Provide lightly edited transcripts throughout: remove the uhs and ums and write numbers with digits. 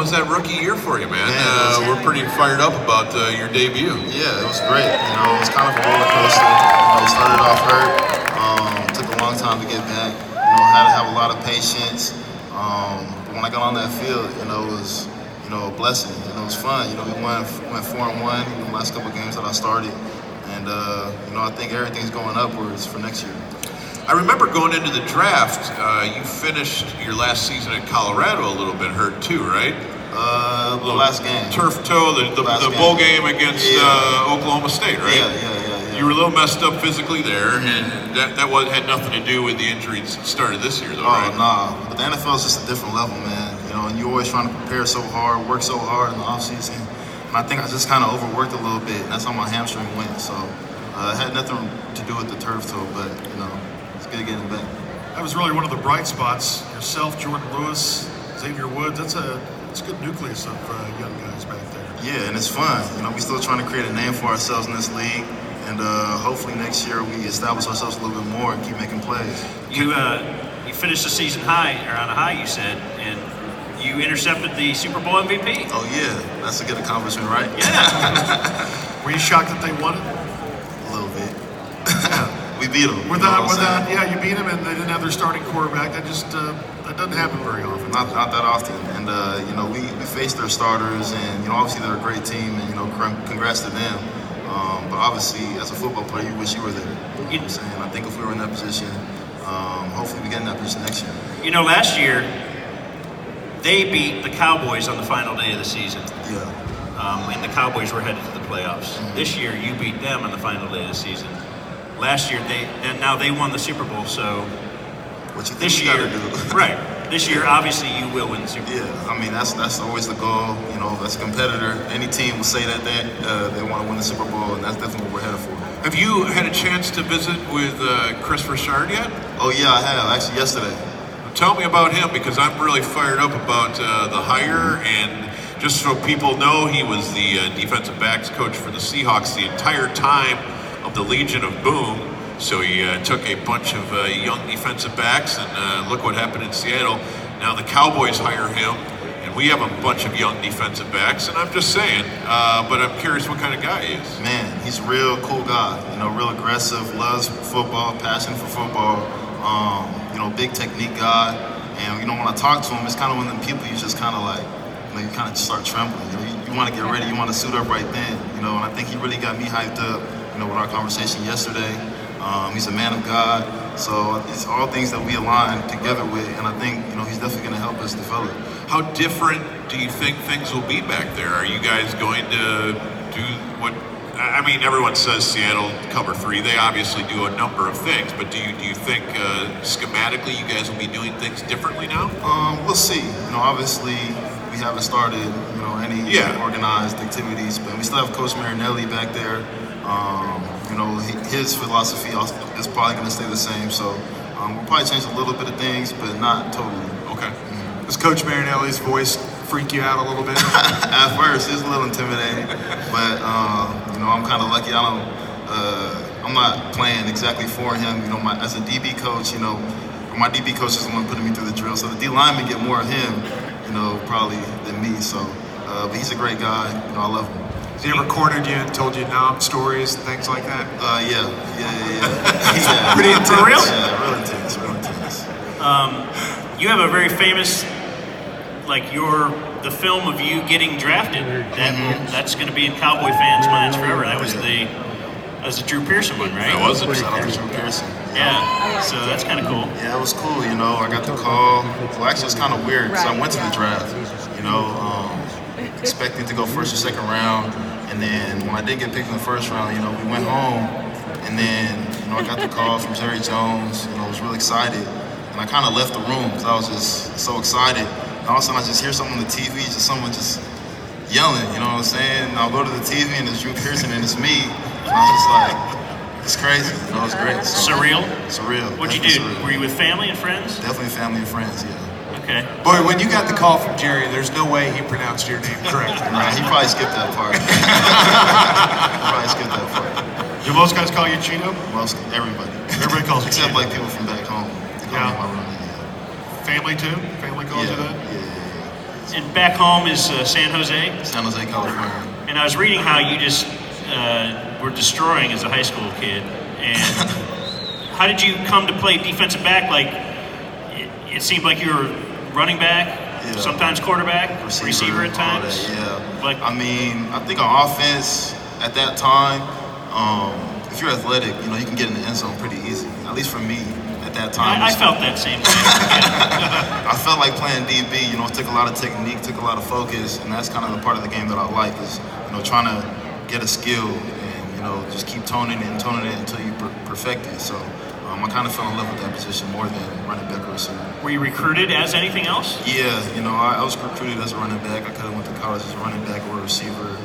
was that rookie year for you, man? We're pretty fired up about your debut. Yeah, it was great. It was kind of a roller coaster. Started off hurt. Took a long time to get back. Had to have a lot of patience. But when I got on that field, it was a blessing. It was fun. We went 4-1 in the last couple of games that I started, and I think everything's going upwards for next year. I remember going into the draft, you finished your last season at Colorado a little bit hurt too, right? The last game. Turf toe, the bowl game against Oklahoma State, right? Yeah. You were a little messed up physically there, and that had nothing to do with the injuries that started this year, though, right? Oh, nah. But the NFL is just a different level, man. And you're always trying to prepare so hard, work so hard in the offseason. And I think I just kind of overworked a little bit, and that's how my hamstring went. So it had nothing to do with the turf toe, but, it's good getting back. That was really one of the bright spots. Yourself, Jordan Lewis, Xavier Woods. It's a good nucleus of young guys back there. Yeah, and it's fun. We're still trying to create a name for ourselves in this league. And hopefully next year we establish ourselves a little bit more and keep making plays. You finished the season on a high, you said, and you intercepted the Super Bowl MVP. Oh yeah, that's a good accomplishment, right? Yeah. Were you shocked that they won it? A little bit. We beat them. You beat them, and they didn't have their starting quarterback. That doesn't happen very often. Not that often. And we faced their starters, and obviously they're a great team, and congrats to them. But obviously, as a football player, you wish you were there. You know what I'm saying? I think if we were in that position, hopefully we get in that position next year. Last year, they beat the Cowboys on the final day of the season. Yeah. And the Cowboys were headed to the playoffs. Mm-hmm. This year, you beat them on the final day of the season. Last year, they won the Super Bowl, so what you think this you year, gotta do? Right. This year, obviously, you will win the Super Bowl. Yeah, that's always the goal. As a competitor, any team will say that they want to win the Super Bowl, and that's definitely what we're headed for. Have you had a chance to visit with Chris Richard yet? Oh yeah, I have, actually yesterday. Tell me about him, because I'm really fired up about the hire, and just so people know, he was the defensive backs coach for the Seahawks the entire time of the Legion of Boom. So he took a bunch of young defensive backs, and look what happened in Seattle. Now the Cowboys hire him, and we have a bunch of young defensive backs, and I'm just saying, but I'm curious what kind of guy he is. Man, he's a real cool guy, real aggressive, loves football, passion for football, big technique guy. And, when I talk to him, it's kind of one of them people you just kind of like, you kind of just start trembling. You want to get ready, you want to suit up right then, and I think he really got me hyped up, with our conversation yesterday. He's a man of God, so it's all things that we align together with, and I think he's definitely going to help us develop. How different do you think things will be back there? Are you guys going to do what? I mean, everyone says Seattle cover 3. They obviously do a number of things, but do you think schematically you guys will be doing things differently now? We'll see. Obviously we haven't started any organized activities, but we still have Coach Marinelli back there. His philosophy is probably going to stay the same, so we'll probably change a little bit of things, but not totally. Okay. Mm-hmm. Does Coach Marinelli's voice freak you out a little bit? At first, it's a little intimidating, but I'm kind of lucky. I'm not playing exactly for him. As a DB coach, my DB coach is the one putting me through the drill, so the D linemen get more of him, probably than me. So, but he's a great guy. I love him. Has he ever cornered you and told you knob stories, things like that? Yeah. Pretty intense. For real? Yeah, real intense. You have a very famous, the film of you getting drafted. That's going to be in Cowboy fans' minds forever. That was the Drew Pearson one, right? That was a Shout out to Drew Pearson. Yeah. So that's kind of cool. Yeah, it was cool. I got the call. Well, actually, it's kind of weird because I went to the draft. Expecting to go first or second round, and then when I did get picked in the first round, we went home, and then I got the call from Jerry Jones. I was really excited, and I kind of left the room because I was just so excited. And all of a sudden, I just hear something on the TV, someone just yelling. You know what I'm saying? And I'll go to the TV, and it's Drew Pearson, and it's me. And I was just like, it's crazy. It was great. So, Surreal? Surreal. What'd you do? Surreal. Were you with family and friends? Definitely family and friends. Yeah. Okay. Boy, when you got the call from Jerry, there's no way he pronounced your name correctly. Right, he probably skipped that part. Do most guys call you Chido? Everybody. Everybody calls you Except Chido. people from back home. They call me my room. Family too? Family calls you that? Yeah. And back home is San Jose? San Jose, California. And I was reading how you just were destroying as a high school kid. And how did you come to play defensive back? Like, it seemed like you were running back, sometimes quarterback, receiver at times. Like, I mean, I think on offense at that time, if you're athletic, you know, you can get in the end zone pretty easy. At least for me at that time. I felt that same thing. I felt like playing DB. You know, it took a lot of technique, took a lot of focus, and that's kind of the part of the game that I like is, you know, trying to get a skill and, you know, just keep toning it until you perfect it. So I kind of fell in love with that position more than running back or receiver. Were you recruited as anything else? Yeah, you know, I was recruited as a running back. I could have went to college as a running back or a receiver.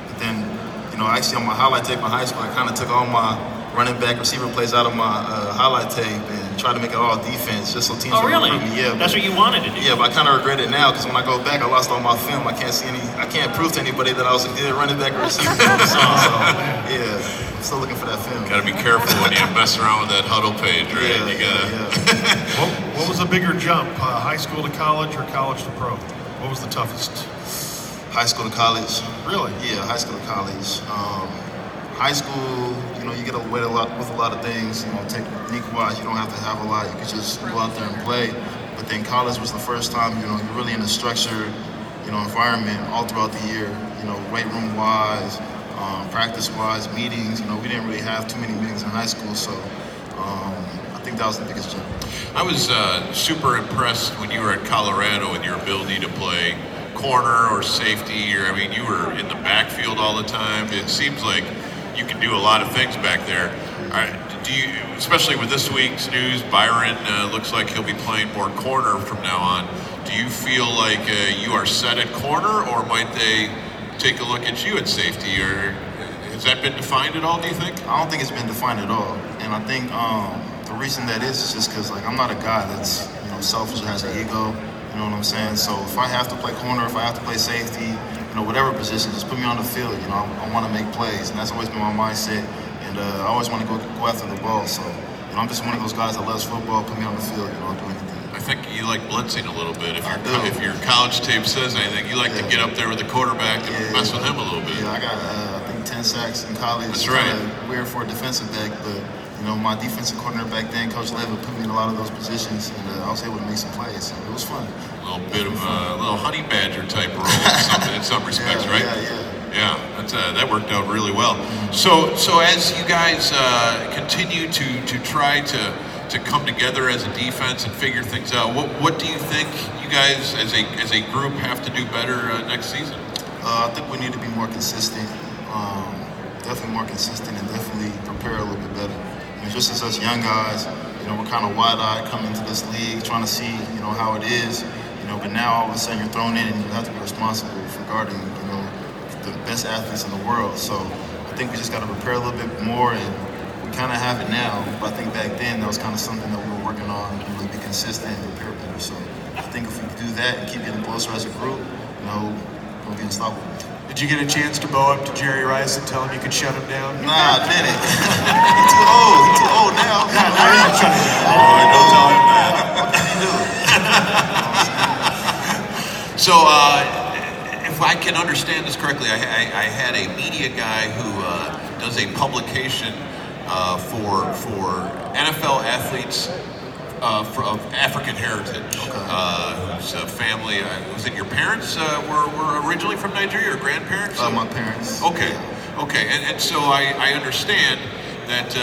But then, you know, actually on my highlight tape in high school, I kind of took all my running back receiver plays out of my highlight tape and tried to make it all defense just so teams would really? recruit me. Yeah, that's what you wanted to do. Yeah, but I kind of regret it now because when I go back, I lost all my film. I can't prove to anybody that I was a good running back or receiver. So yeah, I'm still looking for that film. Got to be careful when you mess around with that huddle page, right? Yeah, you gotta. What was the bigger jump, high school to college or college to pro? What was the toughest? High school to college. Really? Yeah, high school to college. High school, you know, you get away with a lot of things. You know, technique-wise, you don't have to have a lot. You can just go out there and play. But then college was the first time, you know, you're really in a structured, you know, environment all throughout the year. You know, weight room-wise, practice-wise, meetings. You know, we didn't really have too many meetings in high school, so I think that was the biggest jump. I was super impressed when you were at Colorado with your ability to play corner or safety, or I mean, you were in the backfield all the time. It seems like you can do a lot of things back there. Do you, especially with this week's news, Byron looks like he'll be playing more corner from now on. Do you feel like you are set at corner, or might they take a look at you at safety, or has that been defined at all, do you think? I don't think it's been defined at all. And I think the reason that is just because, like, I'm not a guy that's, you know, selfish or has an ego. You know what I'm saying? So if I have to play corner, if I have to play safety, you know, whatever position, just put me on the field. You know, I want to make plays, and that's always been my mindset. And I always want to go after the ball. So, you know, I'm just one of those guys that loves football. Put me on the field, you know, I'll do anything. I think you like blitzing a little bit. If your college tape says anything, you like to get up there with the quarterback and mess with him a little bit. Yeah, I got I think 10 sacks in college. That's right. Weird for a defensive back, but you know, my defensive coordinator back then, Coach Levitt, put me in a lot of those positions, and I was able to make some plays. So it was fun. A little bit of a little honey badger type role in some respects, right? Yeah, that worked out really well. So as you guys continue to try to come together as a defense and figure things out, what do you think you guys as a group have to do better next season? I think we need to be more consistent, definitely more consistent, and definitely prepare a little bit better. And just as us young guys, you know, we're kind of wide-eyed coming into this league, trying to see, you know, how it is. You know, but now all of a sudden you're thrown in and you have to be responsible for guarding, you know, the best athletes in the world. So I think we just got to prepare a little bit more, and we kind of have it now. But I think back then that was kind of something that we were working on, you know, be consistent and prepare better. So I think if we do that and keep getting closer as a group, you know, we'll be unstoppable. Did you get a chance to bow up to Jerry Rice and tell him you could shut him down? Nah, I didn't. He's too old. He's too old now. Now you can shut him down. Oh, don't tell him that. So, if I can understand this correctly, I had a media guy who does a publication for NFL athletes of African heritage, whose family, was it your parents were originally from Nigeria, or grandparents? My parents. Okay, and so I understand that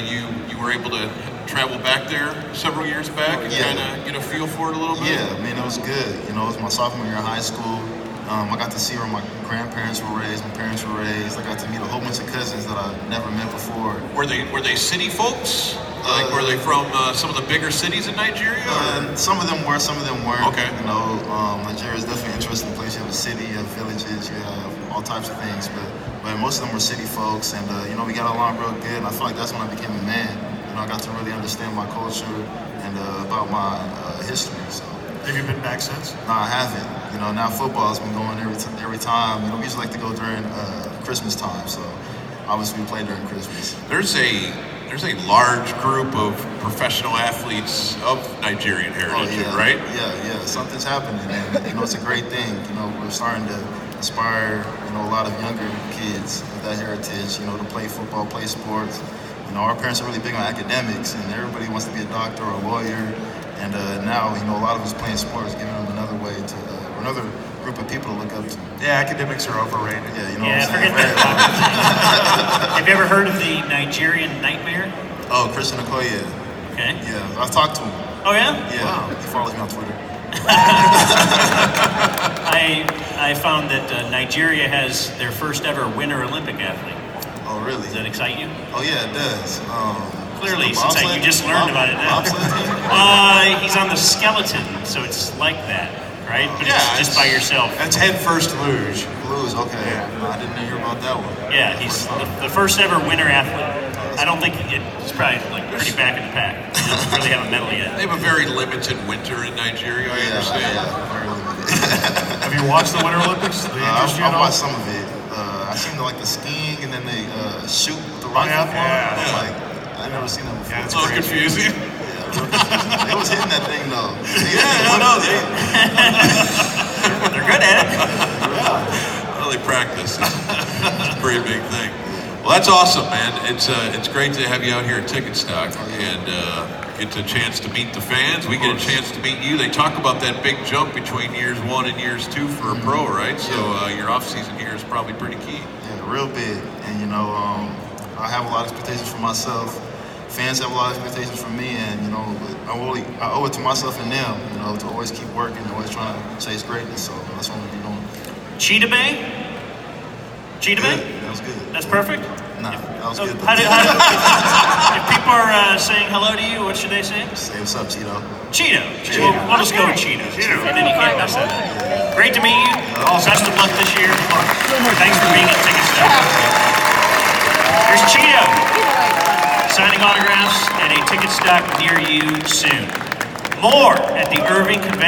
you were able to travel back there several years back and kind of get a feel for it a little bit? Yeah, I mean, it was good. You know, it was my sophomore year in high school. I got to see where my grandparents were raised, my parents were raised. I got to meet a whole bunch of cousins that I never met before. Were they city folks? Like, were they from some of the bigger cities in Nigeria? Some of them were, some of them weren't. Okay. You know, Nigeria is definitely an interesting place. You have a city, you have villages, you have all types of things. But most of them were city folks, and you know, we got along real good. And I feel like that's when I became a man. You know, I got to really understand my culture and about my history. So. Have you been back since? No, I haven't. You know, now football's been going every time. You know, we used to like to go during Christmas time, so obviously we play during Christmas. There's a there's a large group of professional athletes of Nigerian heritage, right? Yeah. Something's happening, and it's a great thing. We're starting to inspire, a lot of younger kids of that heritage, to play football, play sports. Our parents are really big on academics, and everybody wants to be a doctor or a lawyer. And now, a lot of us playing sports, giving them another way to, another group of people to look up to. Yeah, academics are overrated. Yeah, forget that. Have you ever heard of the Nigerian nightmare? Oh, Christian Okoye. Okay. Yeah, I've talked to him. Oh yeah? Yeah, wow. He follows me on Twitter. I found that Nigeria has their first ever Winter Olympic athlete. Oh, really? Does that excite you? Oh, yeah, it does. Clearly, since you just learned about it now. He's on the skeleton, so it's like that, right? But it's just by yourself. That's head first luge. Blues, okay. Yeah. No, I didn't hear about that one. Yeah, he's the first ever winter athlete. I don't think it's probably pretty back in the pack. He doesn't really have a medal yet. They have a very limited winter in Nigeria, I understand. Yeah, very limited. Have you watched the Winter Olympics? I've watched some of it. I seen the skiing and then they shoot with the rifle. I've never seen that before. Yeah, It's all confusing. They was hitting that thing though. They're good at it. Well, they practice. It's a pretty big thing. Well, that's awesome, man. It's great to have you out here at TicketStock and get a chance to meet the fans. We get a chance to meet you. They talk about that big jump between years 1 and years 2 for a pro, right? So your off-season here is probably pretty key. Yeah, real big. And I have a lot of expectations for myself. Fans have a lot of expectations from me, and I owe it to myself and them, to always keep working, always trying to chase greatness. So that's what we'll be doing. Chidobe? That was good. That's perfect? Nah, that was good. If people are saying hello to you, what should they say? Say what's up, Cheeto. Cheeto. We'll just go with Cheeto. And then you can't mess that up. Great to meet you. Best of luck this year. Thanks for being at TicketStock. Here's Cheeto. Signing autographs at a TicketStock near you soon. More at the Irving Convention